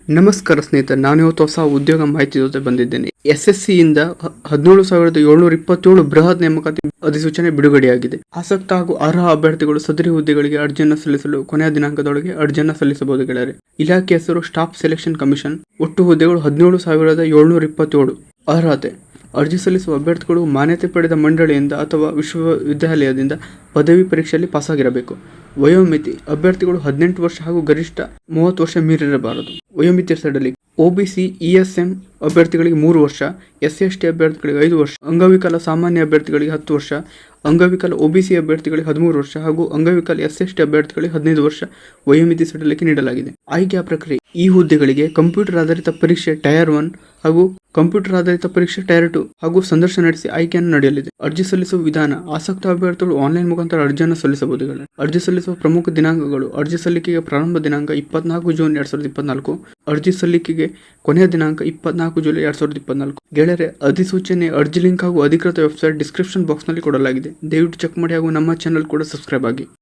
ನಮಸ್ಕಾರ ಸ್ನೇಹಿತರೆ, ನಾನು ಇವತ್ತು ಹೊಸ ಉದ್ಯೋಗ ಮಾಹಿತಿ ಜೊತೆ ಬಂದಿದ್ದೇನೆ. SSCಯಿಂದ 17,727 ಬೃಹತ್ ನೇಮಕಾತಿ ಅಧಿಸೂಚನೆ ಬಿಡುಗಡೆಯಾಗಿದೆ. ಆಸಕ್ತ ಹಾಗೂ ಅರ್ಹ ಅಭ್ಯರ್ಥಿಗಳು ಸದರಿ ಹುದ್ದೆಗಳಿಗೆ ಅರ್ಜಿಯನ್ನು ಸಲ್ಲಿಸಲು ಕೊನೆಯ ದಿನಾಂಕದೊಳಗೆ ಅರ್ಜಿಯನ್ನು ಸಲ್ಲಿಸಬಹುದು ಗೆಳೆಯರೆ. ಇಲಾಖೆ ಹೆಸರು ಸ್ಟಾಫ್ ಸೆಲೆಕ್ಷನ್ ಕಮಿಷನ್. ಒಟ್ಟು ಹುದ್ದೆಗಳು 17,727. ಅರ್ಹತೆ: ಅರ್ಜಿ ಸಲ್ಲಿಸುವ ಅಭ್ಯರ್ಥಿಗಳು ಮಾನ್ಯತೆ ಪಡೆದ ಮಂಡಳಿಯಿಂದ ಅಥವಾ ವಿಶ್ವವಿದ್ಯಾಲಯದಿಂದ ಪದವಿ ಪರೀಕ್ಷೆಯಲ್ಲಿ ಪಾಸಾಗಿರಬೇಕು. ವಯೋಮಿತಿ: ಅಭ್ಯರ್ಥಿಗಳು 18 ವರ್ಷ ಹಾಗೂ ಗರಿಷ್ಠ 30 ವರ್ಷ ಮೀರಿರಬಾರದು. ವಯೋಮಿತಿ ಸಡಿಲಿಕೆ: OBC ESM ಅಭ್ಯರ್ಥಿಗಳಿಗೆ 3 ವರ್ಷ, SC/ST ಅಭ್ಯರ್ಥಿಗಳಿಗೆ 5 ವರ್ಷ, ಅಂಗವಿಕಲ ಸಾಮಾನ್ಯ ಅಭ್ಯರ್ಥಿಗಳಿಗೆ 10 ವರ್ಷ, ಅಂಗವಿಕಲ OBC ಅಭ್ಯರ್ಥಿಗಳಿಗೆ 13 ವರ್ಷ ಹಾಗೂ ಅಂಗವಿಕಲ SC/ST ಅಭ್ಯರ್ಥಿಗಳಿಗೆ 15 ವರ್ಷ ವಯೋಮಿತಿ ಸಡಿಲಿಕೆ ನೀಡಲಾಗಿದೆ. ಆಯ್ಕೆಯ ಪ್ರಕ್ರಿಯೆ: ಈ ಹುದ್ದೆಗಳಿಗೆ ಕಂಪ್ಯೂಟರ್ ಆಧಾರಿತ ಪರೀಕ್ಷೆ ಟೈರ್ 1 ಹಾಗೂ ಕಂಪ್ಯೂಟರ್ ಆಧಾರಿತ ಪರೀಕ್ಷೆ ಟೈರ್ 2 ಹಾಗೂ ಸಂದರ್ಶನ ನಡೆಸಿ ಆಯ್ಕೆಯನ್ನು ನಡೆಯಲಿದೆ. ಅರ್ಜಿ ಸಲ್ಲಿಸುವ ವಿಧಾನ: ಆಸಕ್ತ ಅಭ್ಯರ್ಥಿಗಳು ಆನ್ಲೈನ್ ಮುಖಾಂತರ ಅರ್ಜಿಯನ್ನು ಸಲ್ಲಿಸಬಹುದು. ಅರ್ಜಿ ಸಲ್ಲಿಸುವ ಪ್ರಮುಖ ದಿನಾಂಕಗಳು: ಅರ್ಜಿ ಸಲ್ಲಿಕೆಗೆ ಪ್ರಾರಂಭ ದಿನಾಂಕ 24 ಜೂನ್ 2024, ಅರ್ಜಿ ಸಲ್ಲಿಕೆಗೆ ಕೊನೆಯ ದಿನಾಂಕ 24 ಜುಲೈ 2024. ಗೆಳೆಯರೆ, ಅಧಿಸೂಚನೆ ಅರ್ಜಿ ಲಿಂಕ್ ಹಾಗೂ ಅಧಿಕೃತ ವೆಬ್ಸೈಟ್ ಡಿಸ್ಕ್ರಿಪ್ಷನ್ ಬಾಕ್ಸ್ ನಲ್ಲಿ ಕೊಡಲಾಗಿದೆ. ದಯವಿಟ್ಟು ಚೆಕ್ ಮಾಡಿ ಹಾಗೂ ನಮ್ಮ ಚಾನಲ್ ಕೂಡ ಸಬ್ಸ್ಕ್ರೈಬ್ ಆಗಿ.